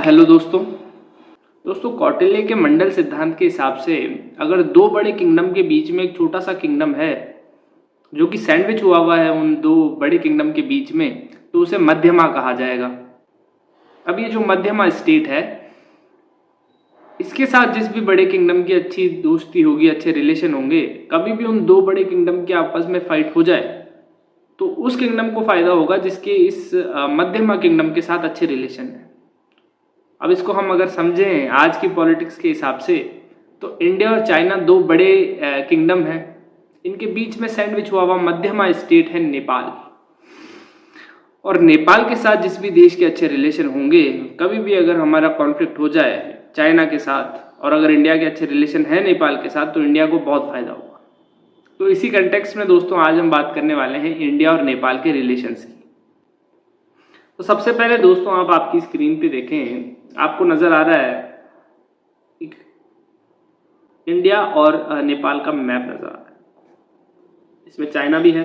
Hello दोस्तों कौटिल्य के मंडल सिद्धांत के हिसाब से अगर दो बड़े किंगडम के बीच में एक छोटा सा किंगडम है जो कि सैंडविच हुआ है उन दो बड़े किंगडम के बीच में, तो उसे मध्यमा कहा जाएगा। अब ये जो मध्यमा स्टेट है, इसके साथ जिस भी बड़े किंगडम की अच्छी दोस्ती होगी, अच्छे रिलेशन होंगे, कभी भी उन दो बड़े किंगडम के आपस में फाइट हो जाए तो उस किंगडम को फायदा होगा जिसके इस मध्यमा किंगडम के साथ अच्छे रिलेशन है। अब इसको हम अगर समझें आज की पॉलिटिक्स के हिसाब से, तो इंडिया और चाइना दो बड़े किंगडम हैं, इनके बीच में सैंडविच हुआ मध्यमा स्टेट है नेपाल। और नेपाल के साथ जिस भी देश के अच्छे रिलेशन होंगे, कभी भी अगर हमारा कॉन्फ्लिक्ट हो जाए चाइना के साथ और अगर इंडिया के अच्छे रिलेशन है नेपाल के साथ, तो इंडिया को बहुत फायदा होगा। तो इसी कंटेक्स्ट में दोस्तों आज हम बात करने वाले हैं इंडिया और नेपाल के रिलेशंस की। तो सबसे पहले दोस्तों आप आपकी स्क्रीन पे देखें, आपको नजर आ रहा है इंडिया और नेपाल का मैप नजर आ रहा है। इसमें चाइना भी है,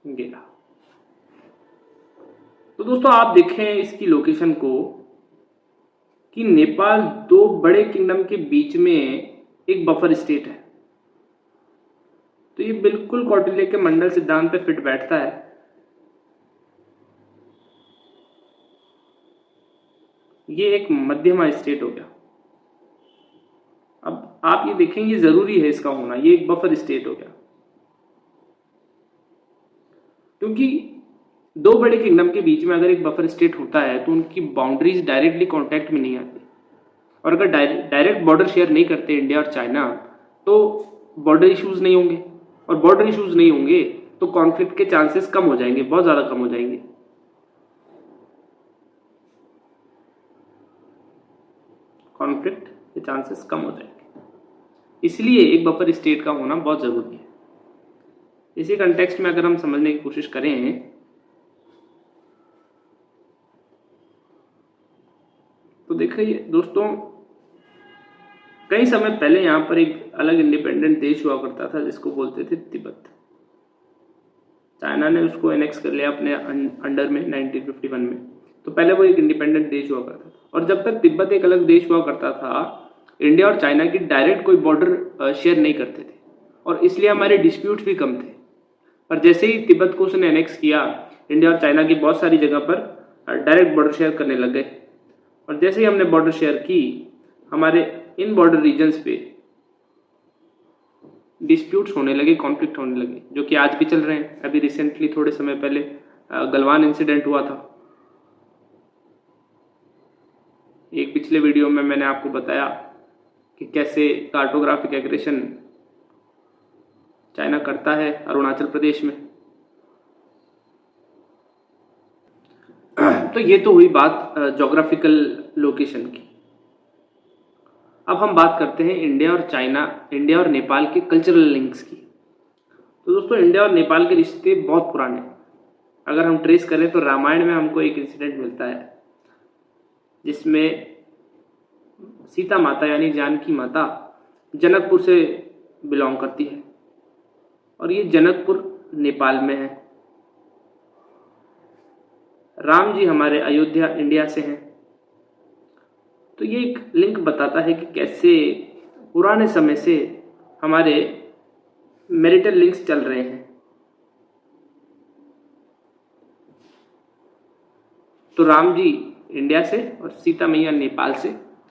गया। तो दोस्तों आप देखें इसकी लोकेशन को कि नेपाल दो बड़े किंगडम के बीच में एक बफर स्टेट है। तो ये बिल्कुल कौटिल्य के मंडल सिद्धांत पे फिट बैठता है। ये एक मध्यमा स्टेट हो गया। अब आप ये देखें, ये जरूरी है इसका होना, ये एक बफर स्टेट हो गया, क्योंकि दो बड़े किंगडम के बीच में अगर एक बफर स्टेट होता है तो उनकी बाउंड्रीज डायरेक्टली कांटेक्ट में नहीं आती। और अगर डायरेक्ट बॉर्डर शेयर नहीं करते इंडिया और चाइना, तो बॉर्डर इश्यूज नहीं होंगे, और बॉर्डर इश्यूज नहीं होंगे तो कॉन्फ्लिक्ट के चांसेस कम हो जाएंगे, बहुत ज्यादा कम हो जाएंगे। कॉन्फ्लिक्ट के चांसेस कम हो जाएंगे, इसलिए एक बफर स्टेट का होना बहुत जरूरी है। इसी कंटेक्स्ट में अगर हम समझने की कोशिश करें, तो देखिए दोस्तों, कई समय पहले यहां पर एक अलग इंडिपेंडेंट देश हुआ करता था जिसको बोलते थे तिब्बत। चाइना ने उसको एनेक्स कर लिया अपने अंडर में 1951 में। तो पहले वो एक इंडिपेंडेंट देश हुआ करता था, और जब तक तिब्बत एक अलग देश हुआ करता था, इंडिया और चाइना की डायरेक्ट कोई बॉर्डर शेयर नहीं करते थे, और इसलिए हमारे डिस्प्यूट्स भी कम थे। पर जैसे ही तिब्बत को उसने एनेक्स किया, इंडिया और चाइना की बहुत सारी जगह पर डायरेक्ट बॉर्डर शेयर करने लग गए। और जैसे ही हमने बॉर्डर शेयर की, हमारे इन बॉर्डर रीजन्स पे डिस्प्यूट्स होने लगे, कॉन्फ्लिक्ट होने लगे, जो कि आज भी चल रहे हैं। अभी रिसेंटली थोड़े समय पहले गलवान इंसिडेंट हुआ था। एक पिछले वीडियो में मैंने आपको बताया कि कैसे कार्टोग्राफिक एग्रेशन चाइना करता है अरुणाचल प्रदेश में। तो ये तो हुई बात ज्योग्राफिकल लोकेशन की। अब हम बात करते हैं इंडिया और नेपाल के कल्चरल लिंक्स की। तो दोस्तों इंडिया और नेपाल के रिश्ते बहुत पुराने हैं। अगर हम ट्रेस करें तो रामायण में हमको एक इंसिडेंट मिलता है जिसमें सीता माता यानी जानकी माता जनकपुर से बिलोंग करती है, और ये जनकपुर नेपाल में है। राम जी हमारे अयोध्या इंडिया से हैं। तो ये एक लिंक बताता है कि कैसे पुराने समय से हमारे मैरिटल लिंक्स चल रहे हैं। तो राम जी इंडिया से और सीता मैया नेपाल से,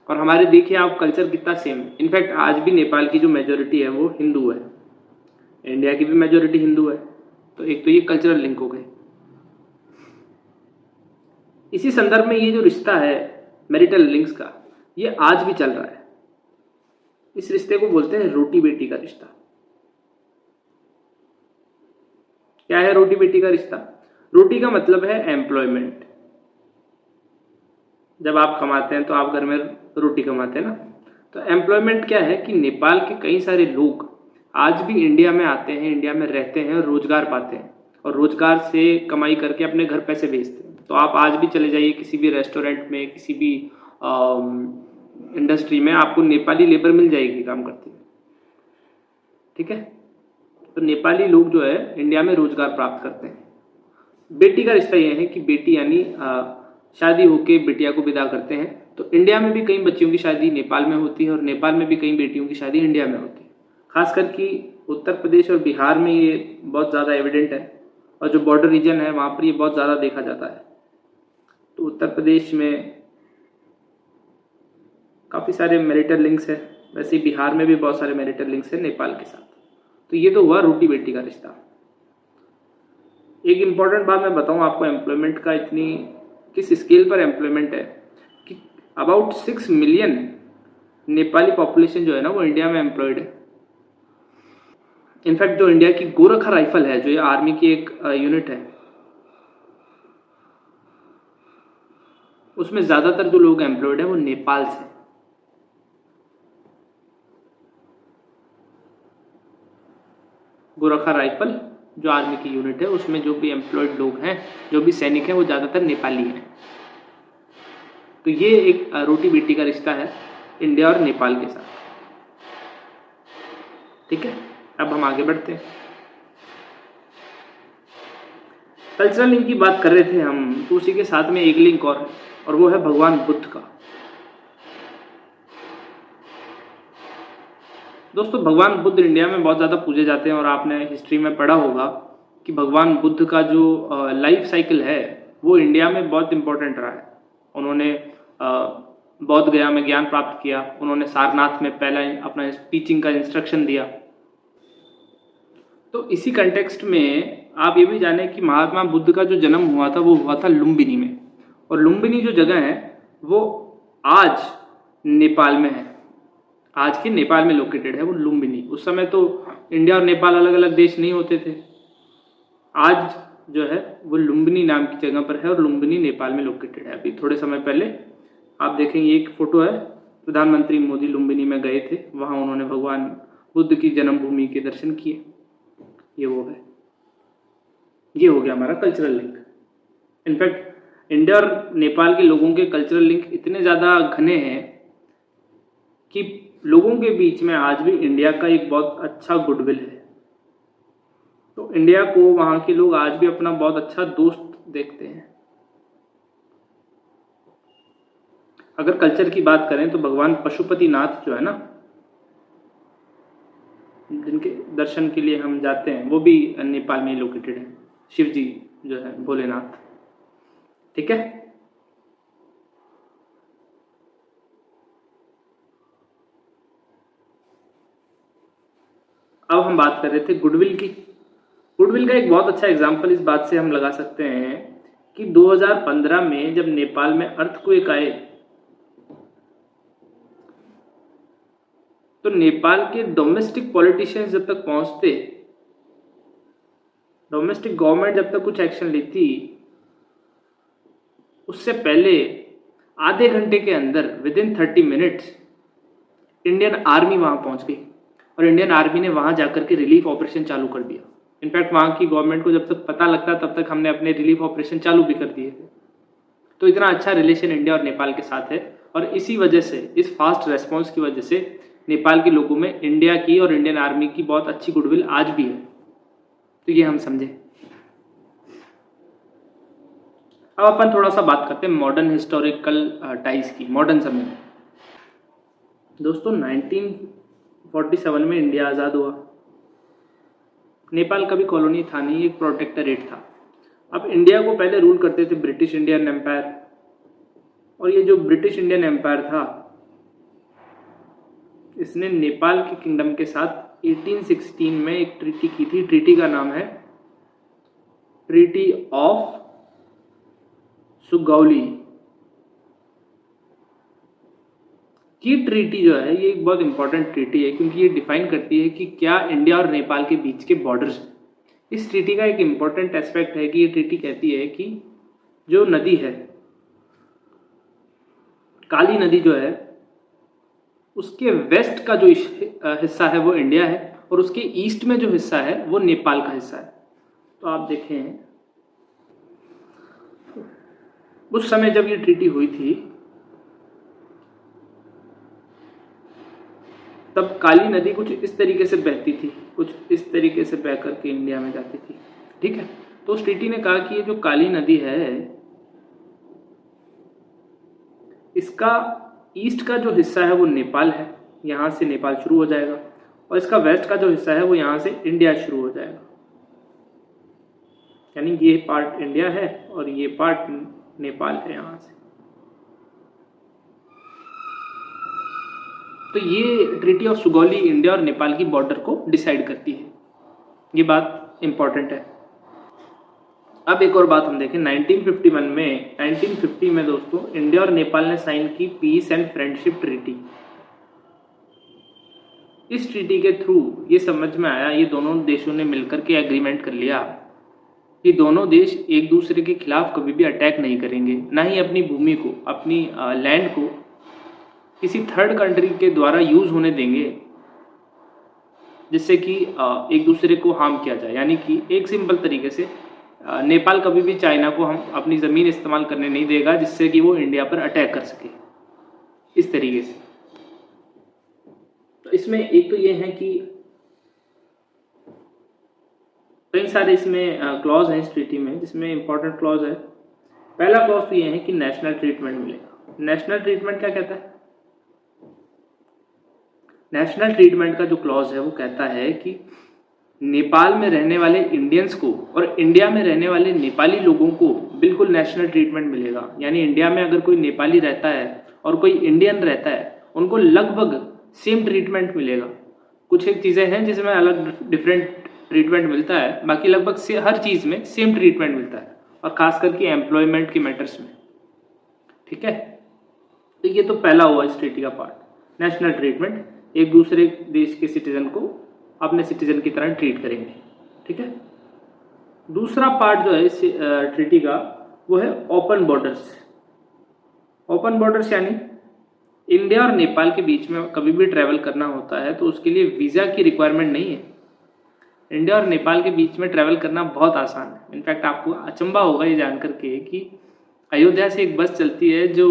और हमारे देखिए आप कल्चर कितना सेम है। इनफैक्ट आज भी नेपाल की जो मेजोरिटी है वो हिंदू है, इंडिया की भी मेजोरिटी हिंदू है। तो एक तो ये कल्चरल लिंक हो गए। इसी संदर्भ में ये जो रिश्ता है मैरिटल लिंक्स का, ये आज भी चल रहा है। इस रिश्ते को बोलते हैं रोटी बेटी का रिश्ता। क्या है रोटी बेटी का रिश्ता? रोटी का मतलब है एम्प्लॉयमेंट। जब आप कमाते हैं तो आप घर में रोटी कमाते हैं ना। तो एम्प्लॉयमेंट क्या है कि नेपाल के कई सारे लोग आज भी इंडिया में आते हैं, इंडिया में रहते हैं, रोजगार पाते हैं, और रोजगार से कमाई करके अपने घर पैसे भेजते हैं। तो आप आज भी चले जाइए किसी भी रेस्टोरेंट में, किसी भी इंडस्ट्री में, आपको नेपाली लेबर मिल जाएगी काम करती है। ठीक है, तो नेपाली लोग जो है इंडिया में रोजगार प्राप्त करते हैं। बेटी का रिश्ता यह है कि बेटी यानी शादी होके बिटिया को विदा करते हैं। तो इंडिया में भी कई बच्चियों की शादी नेपाल में होती है और नेपाल में भी कई बेटियों की शादी इंडिया में होती है। खासकर कि उत्तर प्रदेश और बिहार में ये बहुत ज़्यादा एविडेंट है और जो बॉर्डर रीजन है वहाँ पर ये बहुत ज़्यादा देखा जाता है। तो उत्तर प्रदेश में काफ़ी सारे मैरिटल लिंक्स है, वैसे ही बिहार में भी बहुत सारे मैरिटल लिंक्स है नेपाल के साथ। तो ये तो हुआ रोटी बेटी का रिश्ता। एक इम्पॉर्टेंट बात मैं बताऊं आपको एम्प्लॉयमेंट का, इतनी किस स्केल पर एम्प्लॉयमेंट है कि अबाउट 6 मिलियन नेपाली पॉपुलेशन जो है ना वो इंडिया में एम्प्लॉयड है। इनफैक्ट जो इंडिया की गोरखा राइफल है, जो ये आर्मी की एक यूनिट है, उसमें ज़्यादातर जो लोग एम्प्लॉयड है वो नेपाल से। गोरखा राइफल जो आर्मी की यूनिट है उसमें जो भी एम्प्लॉयड लोग हैं, जो भी सैनिक हैं, वो ज़्यादातर नेपाली हैं। तो ये एक रोटी बेटी का रिश्ता है इंडिया और नेपाल के साथ। ठीक है, अब हम आगे बढ़ते हैं। कल्चरल लिंक की बात कर रहे थे हम, तो उसी के साथ में एक लिंक और वो है भगवान बुद्ध का। दोस्तों, भगवान बुद्ध इंडिया में बहुत ज़्यादा पूजे जाते हैं और आपने हिस्ट्री में पढ़ा होगा कि भगवान बुद्ध का जो लाइफ साइकिल है वो इंडिया में बहुत इम्पोर्टेंट रहा है। उन्होंने बौद्ध गया में ज्ञान प्राप्त किया, उन्होंने सारनाथ में पहला अपना टीचिंग का इंस्ट्रक्शन दिया। तो इसी कंटेक्स्ट में आप ये भी जाने कि महात्मा बुद्ध का जो जन्म हुआ था वो हुआ था लुम्बिनी में, और लुम्बिनी जो जगह है वो आज नेपाल में है, आज के नेपाल में लोकेटेड है वो लुम्बिनी। उस समय तो इंडिया और नेपाल अलग अलग देश नहीं होते थे। आज जो है वो लुम्बिनी नाम की जगह पर है और लुम्बिनी नेपाल में लोकेटेड है। अभी थोड़े समय पहले आप देखेंगे एक फोटो है, प्रधानमंत्री मोदी लुम्बिनी में गए थे, वहाँ उन्होंने भगवान बुद्ध की जन्मभूमि के दर्शन किए। ये वो है, ये हो गया हमारा कल्चरल लिंक। इनफैक्ट इंडिया और नेपाल के लोगों के कल्चरल लिंक इतने ज़्यादा घने हैं कि लोगों के बीच में आज भी इंडिया का एक बहुत अच्छा गुडविल है। तो इंडिया को वहाँ के लोग आज भी अपना बहुत अच्छा दोस्त देखते हैं। अगर कल्चर की बात करें तो भगवान पशुपतिनाथ जो है ना, जिनके दर्शन के लिए हम जाते हैं, वो भी नेपाल में लोकेटेड है। शिव जी जो है भोलेनाथ। ठीक है, अब हम बात कर रहे थे गुडविल की। गुडविल का एक बहुत अच्छा एग्जाम्पल इस बात से हम लगा सकते हैं कि 2015 में जब नेपाल में अर्थक्वेक आए तो नेपाल के डोमेस्टिक पॉलिटिशियंस जब तक पहुंचते, डोमेस्टिक गवर्नमेंट जब तक कुछ एक्शन लेती, उससे पहले आधे घंटे के अंदर with in 30 minutes Indian army वहां पहुंच गई और इंडियन आर्मी ने वहां जाकर के रिलीफ ऑपरेशन चालू कर दिया। इनफैक्ट वहां की गवर्नमेंट को जब तक पता लगता तब तक हमने अपने रिलीफ ऑपरेशन चालू भी कर दिए थे। तो इतना अच्छा रिलेशन इंडिया और नेपाल के साथ है और इसी वजह से, इस फास्ट रेस्पॉन्स की वजह से नेपाल के लोगों में इंडिया की और इंडियन आर्मी की बहुत अच्छी गुडविल आज भी है। तो ये हम समझे। अब अपन थोड़ा सा बात करते हैं मॉडर्न हिस्टोरिकल टाइज की, मॉडर्न समय में। दोस्तों, 1947 में इंडिया आज़ाद हुआ। नेपाल का भी कॉलोनी था नहीं, एक प्रोटेक्टरेट था। अब इंडिया को पहले रूल करते थे ब्रिटिश इंडियन एम्पायर, और ये जो ब्रिटिश इंडियन एम्पायर था इसने नेपाल के किंगडम के साथ 1816 में एक ट्रीटी की थी। ट्रीटी का नाम है ट्रीटी ऑफ सुगौली। ये ट्रीटी जो है ये एक बहुत इंपॉर्टेंट ट्रीटी है क्योंकि ये डिफाइन करती है कि क्या इंडिया और नेपाल के बीच के बॉर्डर्स हैं। इस ट्रीटी का एक इंपॉर्टेंट एस्पेक्ट है कि ये ट्रीटी कहती है कि जो नदी है, काली नदी जो है, उसके वेस्ट का जो हिस्सा है वो इंडिया है और उसके ईस्ट में जो हिस्सा है वो नेपाल का हिस्सा है। तो आप देखें उस समय जब ये ट्रीटी हुई थी तब काली नदी कुछ इस तरीके से बहती थी, कुछ इस तरीके से बह करके इंडिया में जाती थी। ठीक है, तो उस ट्रीटी ने कहा कि ये जो काली नदी है इसका ईस्ट का जो हिस्सा है वो नेपाल है, यहाँ से नेपाल शुरू हो जाएगा, और इसका वेस्ट का जो हिस्सा है वो यहाँ से इंडिया शुरू हो जाएगा। यानी ये पार्ट इंडिया है और ये पार्ट नेपाल है यहाँ से। तो ये ट्रीटी ऑफ सुगौली इंडिया और नेपाल की बॉर्डर को डिसाइड करती है, ये बात इंपॉर्टेंट है। अब एक और बात हम देखें 1950 में दोस्तों इंडिया और नेपाल ने साइन की पीस एंड फ्रेंडशिप ट्रीटी। इस ट्रीटी के थ्रू ये समझ में आया, ये दोनों देशों ने मिलकर के एग्रीमेंट कर लिया कि दोनों देश एक दूसरे के खिलाफ कभी भी अटैक नहीं करेंगे, ना ही अपनी भूमि को, अपनी लैंड को किसी थर्ड कंट्री के द्वारा यूज होने देंगे जिससे कि एक दूसरे को हार्म किया जाए। यानी कि एक सिंपल तरीके से नेपाल कभी भी चाइना को हम अपनी ज़मीन इस्तेमाल करने नहीं देगा जिससे कि वो इंडिया पर अटैक कर सके, इस तरीके से। तो इसमें एक तो ये है कि कई सारे इसमें क्लॉज हैं इस ट्रीटी में, जिसमें इंपॉर्टेंट क्लॉज है। पहला क्लॉज तो ये है कि नेशनल ट्रीटमेंट मिलेगा। नेशनल ट्रीटमेंट क्या कहता है? नेशनल ट्रीटमेंट का जो क्लॉज है वो कहता है कि नेपाल में रहने वाले इंडियंस को और इंडिया में रहने वाले नेपाली लोगों को बिल्कुल नेशनल ट्रीटमेंट मिलेगा। यानी इंडिया में अगर कोई नेपाली रहता है और कोई इंडियन रहता है, उनको लगभग सेम ट्रीटमेंट मिलेगा। कुछ एक चीज़ें हैं जिसमें अलग डिफरेंट ट्रीटमेंट मिलता है, बाकी लगभग से हर चीज़ में सेम ट्रीटमेंट मिलता है, और खास करके एम्प्लॉयमेंट के मैटर्स में। ठीक है, तो ये तो पहला हुआ इस ट्रीटी का पार्ट, नेशनल ट्रीटमेंट। एक दूसरे देश के सिटीजन को अपने सिटीजन की तरह ट्रीट करेंगे। ठीक है, दूसरा पार्ट जो है इस ट्रीटी का वो है ओपन बॉर्डर्स। ओपन बॉर्डर्स यानी इंडिया और नेपाल के बीच में कभी भी ट्रैवल करना होता है तो उसके लिए वीज़ा की रिक्वायरमेंट नहीं है। इंडिया और नेपाल के बीच में ट्रैवल करना बहुत आसान है। इनफैक्ट आपको अचंभा होगा ये जानकर के कि अयोध्या से एक बस चलती है जो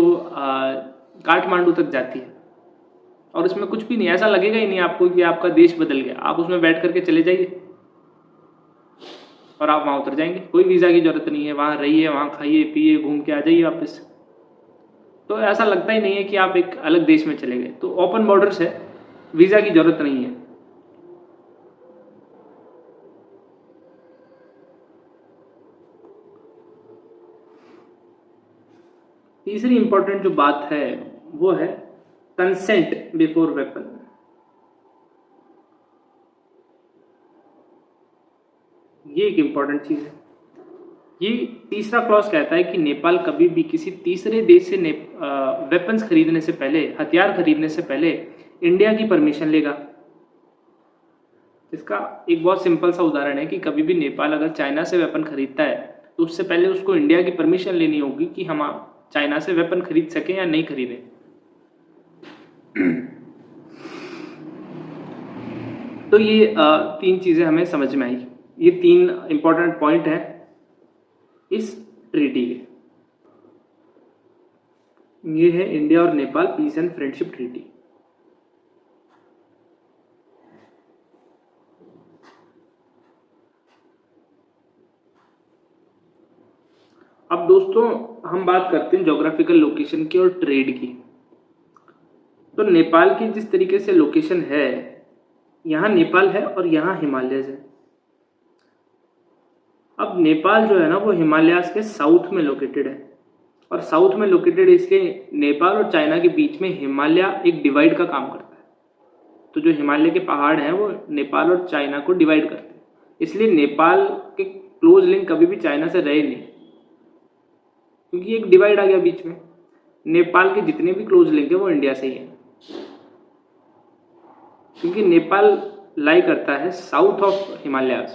काठमांडू तक जाती है, और उसमें कुछ भी नहीं, ऐसा लगेगा ही नहीं आपको कि आपका देश बदल गया। आप उसमें बैठ करके चले जाइए और आप वहाँ उतर जाएंगे, कोई वीज़ा की जरूरत नहीं है। वहाँ रहिए, वहाँ खाइए पिए, घूम के आ जाइए वापस। तो ऐसा लगता ही नहीं है कि आप एक अलग देश में चले गए। तो ओपन बॉर्डर्स है, वीज़ा की जरूरत नहीं है। तीसरी इंपॉर्टेंट जो बात है वो है कंसेंट बिफोर वेपन। ये एक इंपॉर्टेंट चीज है। ये तीसरा क्लॉज कहता है कि नेपाल कभी भी किसी तीसरे देश से वेपन्स खरीदने से पहले, हथियार खरीदने से पहले इंडिया की परमिशन लेगा। इसका एक बहुत सिंपल सा उदाहरण है कि कभी भी नेपाल अगर चाइना से वेपन खरीदता है तो उससे पहले उसको इंडिया की परमिशन लेनी होगी कि हम चाइना से वेपन खरीद सकें या नहीं खरीदें। तो ये तीन चीजें हमें समझ में आई। ये तीन इंपॉर्टेंट पॉइंट हैं इस ट्रीटी के। ये है इंडिया और Nepal peace and friendship treaty. अब दोस्तों हम बात करते हैं ज्योग्राफिकल लोकेशन की और ट्रेड की। तो नेपाल की जिस तरीके से लोकेशन है, यहाँ नेपाल है और यहाँ हिमालयज है। अब नेपाल जो है ना वो हिमालयाज के साउथ में लोकेटेड है, और साउथ में लोकेटेड इसलिए नेपाल और चाइना के बीच में हिमालय एक डिवाइड का काम करता है। तो जो हिमालय के पहाड़ हैं वो नेपाल और चाइना को डिवाइड करते हैं, इसलिए नेपाल के क्लोज लिंक कभी भी चाइना से रहे नहीं, क्योंकि एक डिवाइड आ गया बीच में। नेपाल के जितने भी क्लोज लिंक है वो इंडिया से ही है, क्योंकि नेपाल लाई करता है साउथ ऑफ हिमालयाज।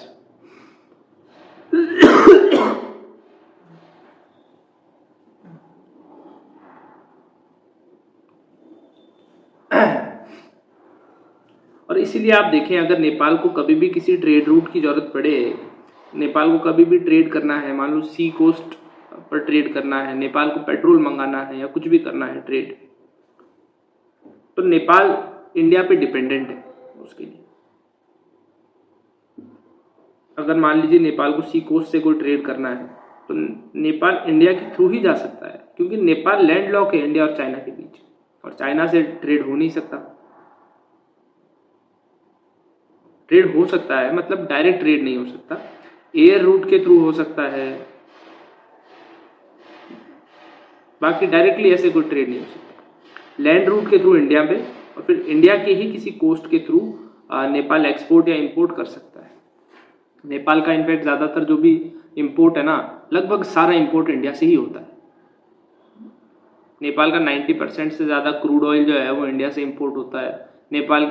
और इसीलिए आप देखें, अगर नेपाल को कभी भी किसी ट्रेड रूट की जरूरत पड़े, नेपाल को कभी भी ट्रेड करना है, मान लो सी कोस्ट पर ट्रेड करना है, नेपाल को पेट्रोल मंगाना है या कुछ भी करना है ट्रेड, तो नेपाल इंडिया पे डिपेंडेंट है उसके लिए। अगर मान लीजिए नेपाल को सी कोस्ट से कोई ट्रेड करना है तो नेपाल इंडिया के थ्रू ही जा सकता है, क्योंकि नेपाल लैंड लॉक है इंडिया और चाइना के बीच, और चाइना से ट्रेड हो नहीं सकता। ट्रेड हो सकता है मतलब डायरेक्ट ट्रेड नहीं हो सकता, एयर रूट के थ्रू हो सकता है, बाकी डायरेक्टली ऐसे कोई ट्रेड नहीं हो सकता। लैंड रूट के थ्रू इंडिया में, और फिर इंडिया के ही किसी कोस्ट के थ्रू नेपाल एक्सपोर्ट या इंपोर्ट कर सकता है। नेपाल का इनफैक्ट ज़्यादातर जो भी इंपोर्ट है ना, लगभग सारा इंपोर्ट इंडिया से ही होता है। नेपाल का 90% से ज़्यादा क्रूड ऑयल जो है वो इंडिया से इंपोर्ट होता है। नेपाल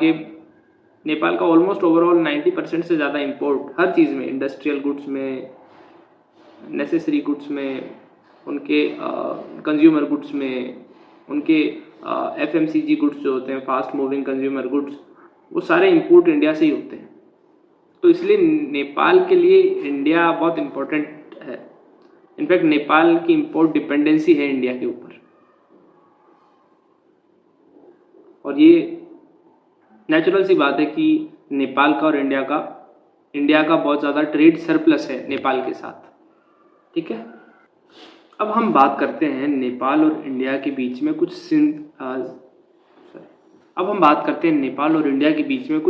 का ऑलमोस्ट ओवरऑल 90% से ज़्यादा इंपोर्ट हर चीज़ में, इंडस्ट्रियल गुड्स में, नेसेसरी गुड्स में, उनके कंज्यूमर गुड्स में, उनके FMCG गुड्स जो होते हैं, फास्ट मूविंग कंज्यूमर गुड्स, वो सारे इंपोर्ट इंडिया से ही होते हैं। तो इसलिए नेपाल के लिए इंडिया बहुत इम्पोर्टेंट है। इनफैक्ट नेपाल की इंपोर्ट डिपेंडेंसी है इंडिया के ऊपर, और ये नेचुरल सी बात है कि नेपाल का और इंडिया का बहुत ज़्यादा ट्रेड सरप्लस है नेपाल के साथ। ठीक है, अब हम बात करते हैं नेपाल और इंडिया के बीच में कुछ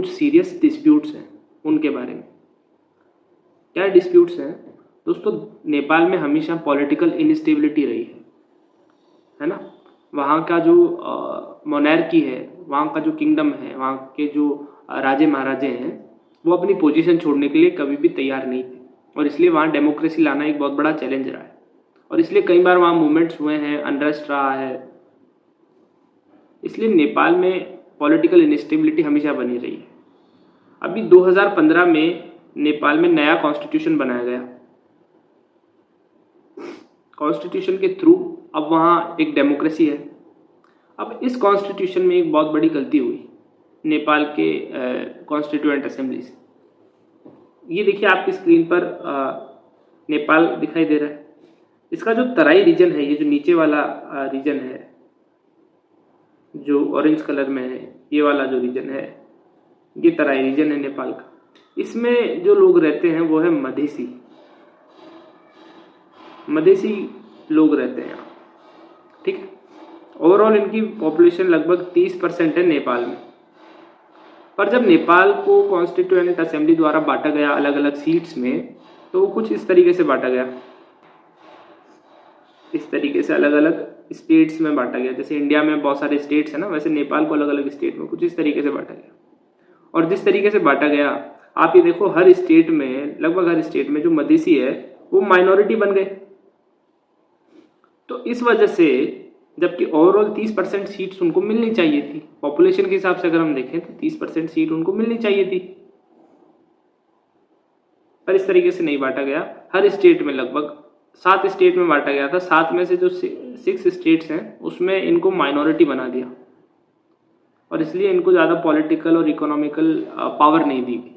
सीरियस डिस्प्यूट्स हैं, उनके बारे में। क्या डिस्प्यूट्स हैं दोस्तों? नेपाल में हमेशा पॉलिटिकल इनस्टेबिलिटी रही है ना। वहाँ का जो मोनार्की है, वहाँ का जो किंगडम है, वहाँ के जो राजे महाराजे हैं, वो अपनी पोजीशन छोड़ने के लिए कभी भी तैयार नहीं थे, और इसलिए वहाँ डेमोक्रेसी लाना एक बहुत बड़ा चैलेंज रहा है, और इसलिए कई बार वहाँ मूवमेंट्स हुए हैं, अनरेस्ट रहा है। इसलिए नेपाल में पॉलिटिकल इनस्टेबिलिटी हमेशा बनी रही है। अभी 2015 में नेपाल में नया कॉन्स्टिट्यूशन बनाया गया। कॉन्स्टिट्यूशन के थ्रू अब वहाँ एक डेमोक्रेसी है। अब इस कॉन्स्टिट्यूशन में एक बहुत बड़ी गलती हुई नेपाल के कॉन्स्टिट्यूएंट असेंबली से। ये देखिए आपकी स्क्रीन पर नेपाल दिखाई दे रहा है। इसका जो तराई रीजन है, ये जो नीचे वाला रीजन है जो ऑरेंज कलर में है, ये वाला जो रीजन है, ये तराई रीजन है नेपाल का। इसमें जो लोग रहते हैं वो है मधेसी लोग रहते हैं यहाँ। ठीक है, ओवरऑल इनकी पॉपुलेशन लगभग 30% है नेपाल में। पर जब नेपाल को कॉन्स्टिट्यूएंट असेंबली द्वारा बांटा गया अलग अलग सीट्स में, तो वो कुछ इस तरीके से बांटा गया, इस तरीके से अलग अलग स्टेट्स में बांटा गया। जैसे इंडिया में बहुत सारे स्टेट्स हैं ना, वैसे नेपाल को अलग अलग स्टेट में कुछ इस तरीके से बांटा गया। और जिस तरीके से बांटा गया, आप ये देखो, हर स्टेट में, लगभग हर स्टेट में जो मधेसी है वो माइनॉरिटी बन गए। तो इस वजह से, जबकि ओवरऑल 30% सीट्स उनको मिलनी चाहिए थी, पॉपुलेशन के हिसाब से अगर हम देखें तो 30% सीट उनको मिलनी चाहिए थी, पर इस तरीके से नहीं बांटा गया। हर स्टेट में, लगभग 7 स्टेट में बांटा गया था। 7 में से जो 6 स्टेट्स हैं उसमें इनको माइनॉरिटी बना दिया, और इसलिए इनको ज़्यादा पॉलिटिकल और इकोनॉमिकल पावर नहीं दी गई।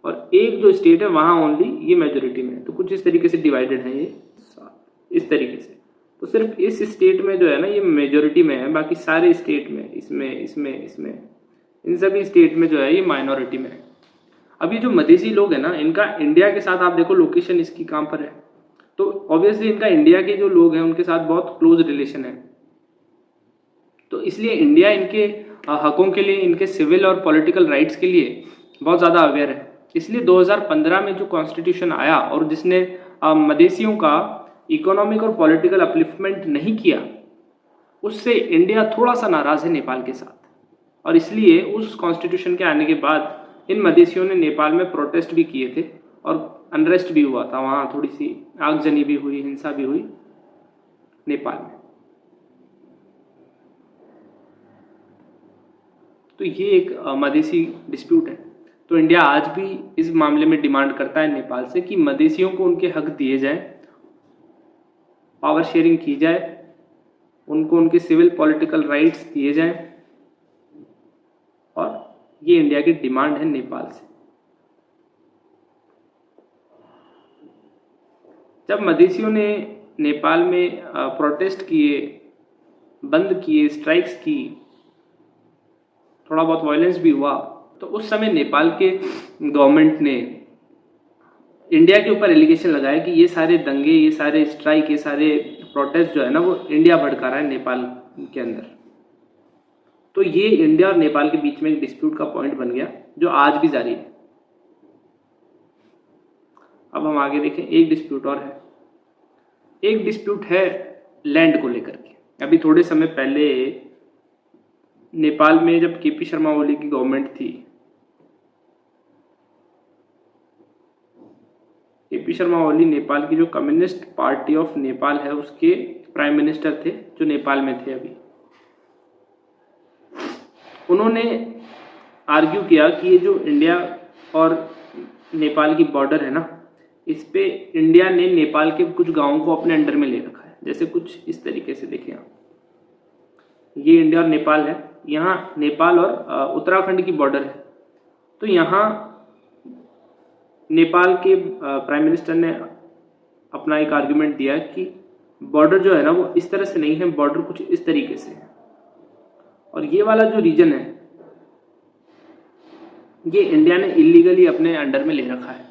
और एक जो स्टेट है वहाँ ओनली ये मेजोरिटी में है। तो कुछ इस तरीके से डिवाइडेड है ये, इस तरीके से। तो सिर्फ इस स्टेट में जो है ना ये मेजोरिटी में है, बाकी सारे स्टेट में, इसमें इन सभी स्टेट में जो है ये माइनॉरिटी में है। अब ये जो मधेसी लोग हैं ना, इनका इंडिया के साथ, आप देखो लोकेशन इसकी कहाँ पर है, तो ऑब्वियसली इनका इंडिया के जो लोग हैं उनके साथ बहुत क्लोज रिलेशन है। तो इसलिए इंडिया इनके हकों के लिए, इनके सिविल और पॉलिटिकल राइट्स के लिए बहुत ज़्यादा अवेयर है। इसलिए 2015 में जो कॉन्स्टिट्यूशन आया और जिसने मधेसियों का इकोनॉमिक और पॉलिटिकल अपलिफ्टमेंट नहीं किया, उससे इंडिया थोड़ा सा नाराज़ है नेपाल के साथ। और इसलिए उस कॉन्स्टिट्यूशन के आने के बाद इन मधेसियों ने नेपाल में प्रोटेस्ट भी किए थे, और अनरेस्ट भी हुआ था, वहाँ थोड़ी सी आगजनी भी हुई, हिंसा भी हुई नेपाल में। तो ये एक मधेसी डिस्प्यूट है। तो इंडिया आज भी इस मामले में डिमांड करता है नेपाल से कि मधेसियों को उनके हक दिए जाए, पावर शेयरिंग की जाए, उनको उनके सिविल पॉलिटिकल राइट्स दिए जाए, और ये इंडिया की डिमांड है नेपाल से। जब मधेसियों ने नेपाल में प्रोटेस्ट किए, बंद किए, स्ट्राइक्स की, थोड़ा बहुत वायलेंस भी हुआ, तो उस समय नेपाल के गवर्नमेंट ने इंडिया के ऊपर एलिगेशन लगाया कि ये सारे दंगे, ये सारे स्ट्राइक, ये सारे प्रोटेस्ट जो है ना वो इंडिया भड़का रहा है नेपाल के अंदर। तो ये इंडिया और नेपाल के बीच में एक डिस्प्यूट का पॉइंट बन गया जो आज भी जारी है। अब हम आगे देखें, एक डिस्प्यूट और है। एक डिस्प्यूट है लैंड को लेकर के। अभी थोड़े समय पहले नेपाल में जब केपी शर्मा ओली की गवर्नमेंट थी, केपी शर्मा ओली नेपाल की जो कम्युनिस्ट पार्टी ऑफ नेपाल है उसके प्राइम मिनिस्टर थे, जो नेपाल में थे अभी। उन्होंने आर्ग्यू किया कि ये जो इंडिया और नेपाल की बॉर्डर है ना, इस पे इंडिया ने नेपाल के कुछ गांवों को अपने अंडर में ले रखा है। जैसे कुछ इस तरीके से देखें आप, ये इंडिया और नेपाल है, यहाँ नेपाल और उत्तराखंड की बॉर्डर है। तो यहाँ नेपाल के प्राइम मिनिस्टर ने अपना एक आर्गुमेंट दिया कि बॉर्डर जो है ना वो इस तरह से नहीं है, बॉर्डर कुछ इस तरीके से है। और ये वाला जो रीजन है ये इंडिया ने इलीगली अपने अंडर में ले रखा है।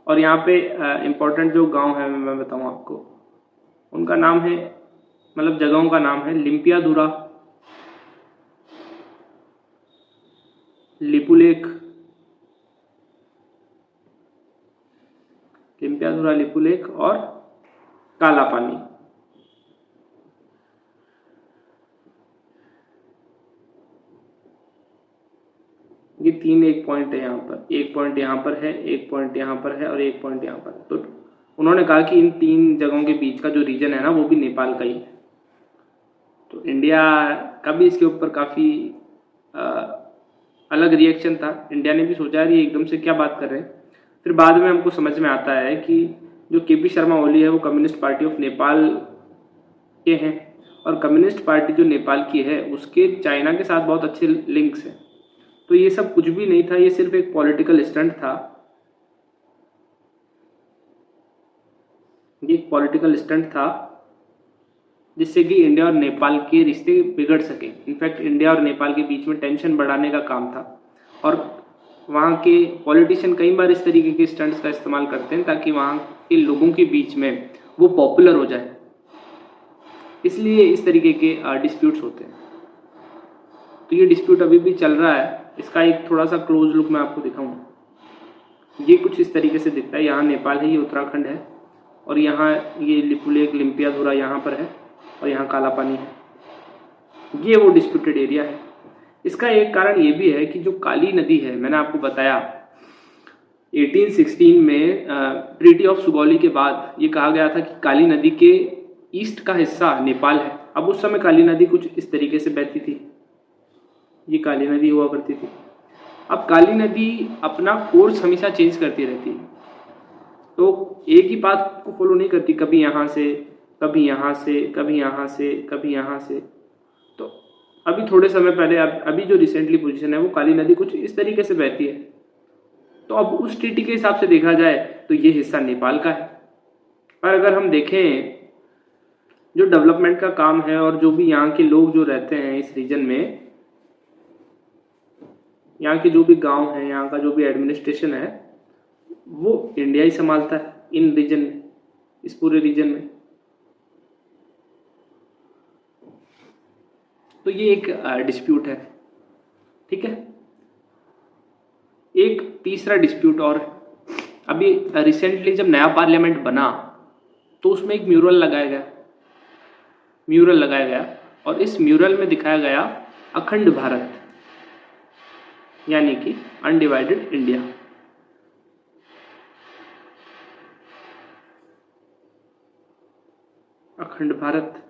और यहाँ पे इम्पोर्टेंट जो गांव है मैं बताऊं आपको, उनका नाम है, मतलब जगहों का नाम है लिम्पियाधुरा, लिपुलेख, लिम्पियाधुरा, लिपुलेख और काला पानी। ये तीन एक पॉइंट है यहाँ पर, एक पॉइंट यहाँ पर है, एक पॉइंट यहाँ पर है और एक पॉइंट यहाँ पर। तो उन्होंने कहा कि इन तीन जगहों के बीच का जो रीजन है ना वो भी नेपाल का ही है। तो इंडिया का भी इसके ऊपर काफ़ी अलग रिएक्शन था। इंडिया ने भी सोचा यार ये एकदम से क्या बात कर रहे हैं। फिर बाद में हमको समझ में आता है कि जो केपी शर्मा ओली है वो कम्युनिस्ट पार्टी ऑफ नेपाल के हैं, और कम्युनिस्ट पार्टी जो नेपाल की है उसके चाइना के साथ बहुत अच्छे लिंक्स हैं। तो ये सब कुछ भी नहीं था, ये सिर्फ एक पॉलिटिकल स्टंट था। ये एक पॉलिटिकल स्टंट था जिससे कि इंडिया और नेपाल के रिश्ते बिगड़ सके। इनफैक्ट इंडिया और नेपाल के बीच में टेंशन बढ़ाने का काम था। और वहाँ के पॉलिटिशियन कई बार इस तरीके के स्टंट्स का इस्तेमाल करते हैं ताकि वहाँ के लोगों के बीच में वो पॉपुलर हो जाए, इसलिए इस तरीके के डिस्प्यूट्स होते हैं। तो ये डिस्प्यूट अभी भी चल रहा है। इसका एक थोड़ा सा क्लोज लुक मैं आपको दिखाऊंगा। ये कुछ इस तरीके से दिखता है। यहाँ नेपाल है, ये उत्तराखंड है, और यहाँ ये लिपुलेख, लिम्पियाधुरा यहाँ पर है, और यहाँ काला पानी है। ये वो डिस्प्यूटेड एरिया है। इसका एक कारण ये भी है कि जो काली नदी है, मैंने आपको बताया 1816 में ट्रीटी ऑफ सुगौली के बाद ये कहा गया था कि काली नदी के ईस्ट का हिस्सा नेपाल है। अब उस समय काली नदी कुछ इस तरीके से बहती थी, ये काली नदी हुआ करती थी। अब काली नदी अपना कोर्स हमेशा चेंज करती रहती है, तो एक ही पाथ को फॉलो नहीं करती, कभी यहाँ से, कभी यहाँ से, कभी यहाँ से, कभी यहाँ से। तो अभी थोड़े समय पहले, अभी जो रिसेंटली पोजीशन है वो काली नदी कुछ इस तरीके से बहती है। तो अब उस ट्रीटी के हिसाब से देखा जाए तो ये हिस्सा नेपाल का है। और अगर हम देखें जो डेवलपमेंट का काम है और जो भी यहाँ के लोग जो रहते हैं इस रीजन में, यहाँ के जो भी गांव हैं, यहाँ का जो भी एडमिनिस्ट्रेशन है, वो इंडिया ही संभालता है इन रीजन में, इस पूरे रीजन में। तो ये एक डिस्प्यूट है, ठीक है। एक तीसरा डिस्प्यूट और, अभी रिसेंटली जब नया पार्लियामेंट बना तो उसमें एक म्यूरल लगाया गया, और इस म्यूरल में दिखाया गया अखंड भारत, यानी कि अनडिवाइडेड इंडिया। अखंड भारत,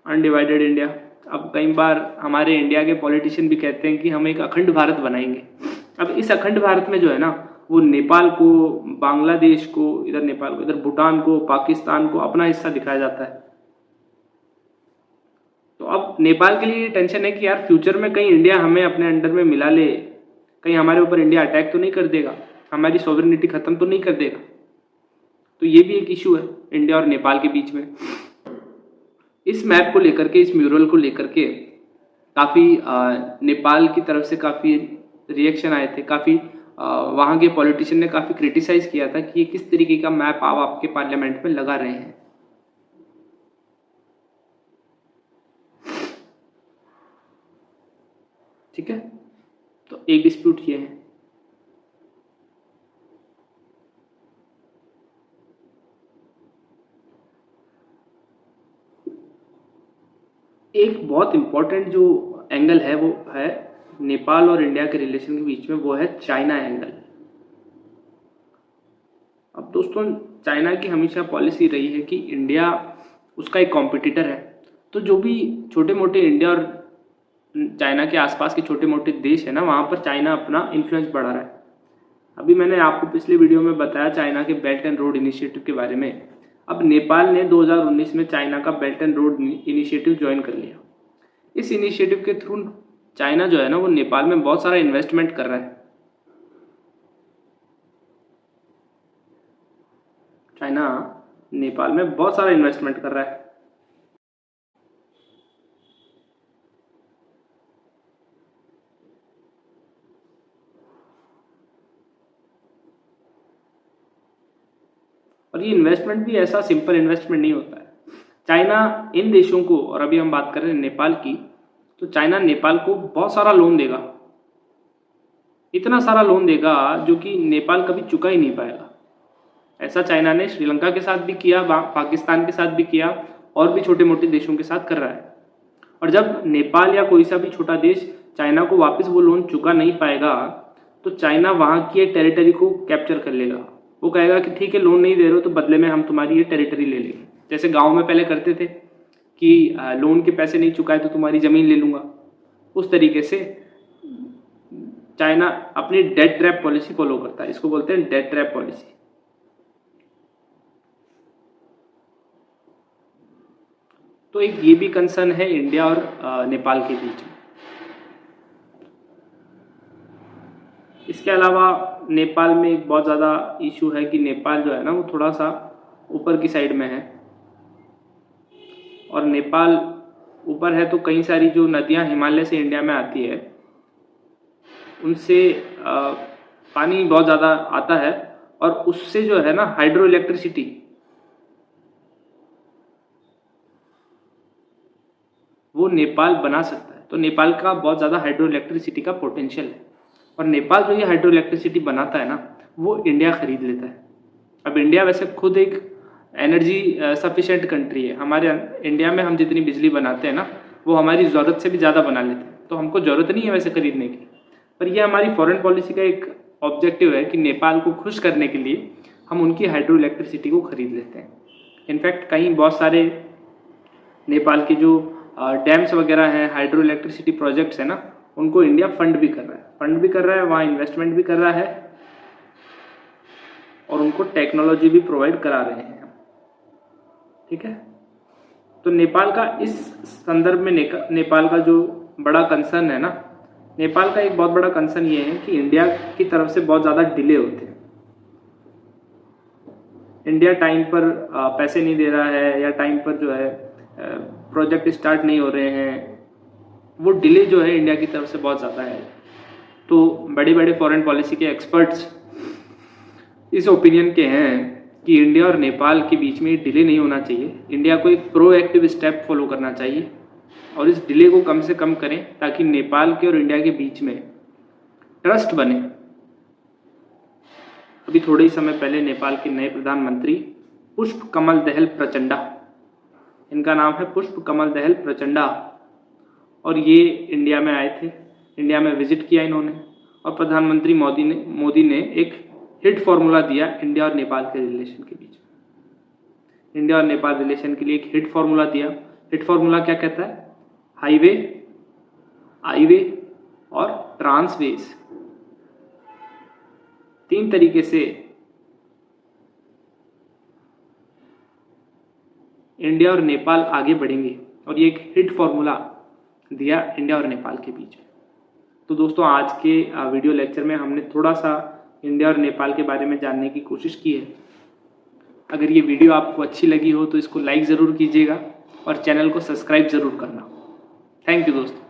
अनडिवाइडेड इंडिया। अब कई बार हमारे इंडिया के पॉलिटिशियन भी कहते हैं कि हम एक अखंड भारत बनाएंगे। अब इस अखंड भारत में जो है ना वो नेपाल को, बांग्लादेश को, इधर नेपाल को, इधर भूटान को, पाकिस्तान को अपना हिस्सा दिखाया जाता है। तो अब नेपाल के लिए टेंशन है कि यार फ्यूचर में कहीं इंडिया हमें अपने अंडर में मिला ले, कहीं हमारे ऊपर इंडिया अटैक तो नहीं कर देगा, हमारी सॉवरेनिटी खत्म तो नहीं कर देगा। तो ये भी एक इशू है इंडिया और नेपाल के बीच में। इस मैप को लेकर के, इस म्यूरल को लेकर के काफ़ी नेपाल की तरफ से काफ़ी रिएक्शन आए थे, काफ़ी वहाँ के पॉलिटिशियन ने काफ़ी क्रिटिसाइज़ किया था कि ये किस तरीके का मैप आप आपके पार्लियामेंट में लगा रहे हैं। ठीक है, तो एक डिस्प्यूट ये है। एक बहुत इम्पोर्टेंट जो एंगल है वो है नेपाल और इंडिया के रिलेशन के बीच में, वो है चाइना एंगल। अब दोस्तों, चाइना की हमेशा पॉलिसी रही है कि इंडिया उसका एक कॉम्पिटिटर है, तो जो भी छोटे मोटे इंडिया और चाइना के आसपास के छोटे मोटे देश है ना, वहाँ पर चाइना अपना इन्फ्लुएंस बढ़ा रहा है। अभी मैंने आपको पिछले वीडियो में बताया चाइना के बेल्ट एंड रोड इनिशिएटिव के बारे में। अब नेपाल ने 2019 में चाइना का belt and road initiative join कर लिया। इस इनिशिएटिव के थ्रू चाइना जो है ना, वो नेपाल में बहुत सारा इन्वेस्टमेंट कर रहा है। चाइना नेपाल में बहुत सारा इन्वेस्टमेंट कर रहा है। और ये इन्वेस्टमेंट भी ऐसा सिंपल इन्वेस्टमेंट नहीं होता है। चाइना इन देशों को, और अभी हम बात कर रहे हैं नेपाल की, तो चाइना नेपाल को बहुत सारा लोन देगा, इतना सारा लोन देगा जो कि नेपाल कभी चुका ही नहीं पाएगा। ऐसा चाइना ने श्रीलंका के साथ भी किया, पाकिस्तान के साथ भी किया, और भी छोटे मोटे देशों के साथ कर रहा है। और जब नेपाल या कोई सा भी छोटा देश चाइना को वापस वो लोन चुका नहीं पाएगा, तो चाइना वहाँ की एक टेरिटरी को कैप्चर कर लेगा। वो कहेगा कि ठीक है, लोन नहीं दे रहे हो तो बदले में हम तुम्हारी ये टेरिटरी ले लेंगे। जैसे गांव में पहले करते थे कि लोन के पैसे नहीं चुकाए तो तुम्हारी ज़मीन ले लूँगा। उस तरीके से चाइना अपनी डेट ट्रैप पॉलिसी फॉलो करता है। इसको बोलते हैं डेट ट्रैप पॉलिसी। तो एक ये भी कंसर्न है इंडिया और नेपाल के बीच में। इसके अलावा नेपाल में एक बहुत ज़्यादा इशू है कि नेपाल जो है ना, वो थोड़ा सा ऊपर की साइड में है, और नेपाल ऊपर है तो कई सारी जो नदियां हिमालय से इंडिया में आती है, उनसे पानी बहुत ज़्यादा आता है, और उससे जो है ना हाइड्रो इलेक्ट्रिसिटी, वो नेपाल बना सकता है। तो नेपाल का बहुत ज़्यादा हाइड्रो इलेक्ट्रिसिटी का पोटेंशियल है, और नेपाल जो ये हाइड्रो इलेक्ट्रिसिटी बनाता है ना, वो इंडिया खरीद लेता है। अब इंडिया वैसे खुद एक एनर्जी सफिशिएंट कंट्री है। हमारे इंडिया में हम जितनी बिजली बनाते हैं ना, वो हमारी ज़रूरत से भी ज़्यादा बना लेते हैं, तो हमको ज़रूरत नहीं है वैसे खरीदने की। पर यह हमारी फॉरेन पॉलिसी का एक ऑब्जेक्टिव है कि नेपाल को खुश करने के लिए हम उनकी हाइड्रो इलेक्ट्रिसिटी को खरीद लेते हैं। इनफैक्ट कहीं बहुत सारे नेपाल की जो डैम्स वगैरह हैं, हाइड्रो इलेक्ट्रिसिटी प्रोजेक्ट्स हैं ना, उनको इंडिया फंड भी कर रहा है, वहाँ इन्वेस्टमेंट भी कर रहा है, और उनको टेक्नोलॉजी भी प्रोवाइड करा रहे हैं। ठीक है, तो नेपाल का इस संदर्भ में नेपाल का जो बड़ा कंसर्न है ना, नेपाल का एक बहुत बड़ा कंसर्न ये है कि इंडिया की तरफ से बहुत ज़्यादा डिले होते हैं। इंडिया टाइम पर पैसे नहीं दे रहा है, या टाइम पर जो है प्रोजेक्ट स्टार्ट नहीं हो रहे हैं, वो डिले जो है इंडिया की तरफ से बहुत ज़्यादा है। तो बड़े बड़े फॉरेन पॉलिसी के एक्सपर्ट्स इस ओपिनियन के हैं कि इंडिया और नेपाल के बीच में डिले नहीं होना चाहिए। इंडिया को एक प्रोएक्टिव स्टेप फॉलो करना चाहिए, और इस डिले को कम से कम करें, ताकि नेपाल के और इंडिया के बीच में ट्रस्ट बने। अभी थोड़े ही समय पहले नेपाल के नए प्रधानमंत्री पुष्प कमल दहल प्रचंडा, इनका नाम है पुष्प कमल दहल प्रचंडा, और ये इंडिया में आए थे, इंडिया में विजिट किया इन्होंने, और प्रधानमंत्री मोदी ने एक हिट फॉर्मूला दिया इंडिया और नेपाल के रिलेशन के बीच में। इंडिया और नेपाल रिलेशन के लिए एक हिट फॉर्मूला दिया। हिट फॉर्मूला क्या कहता है? हाईवे, आईवे और ट्रांसवेज, 3 तरीके से इंडिया और नेपाल आगे बढ़ेंगे, और ये एक हिट फॉर्मूला दिया इंडिया और नेपाल के बीच में। तो दोस्तों, आज के वीडियो लेक्चर में हमने थोड़ा सा इंडिया और नेपाल के बारे में जानने की कोशिश की है। अगर ये वीडियो आपको अच्छी लगी हो तो इसको लाइक ज़रूर कीजिएगा, और चैनल को सब्सक्राइब ज़रूर करना। थैंक यू दोस्तों।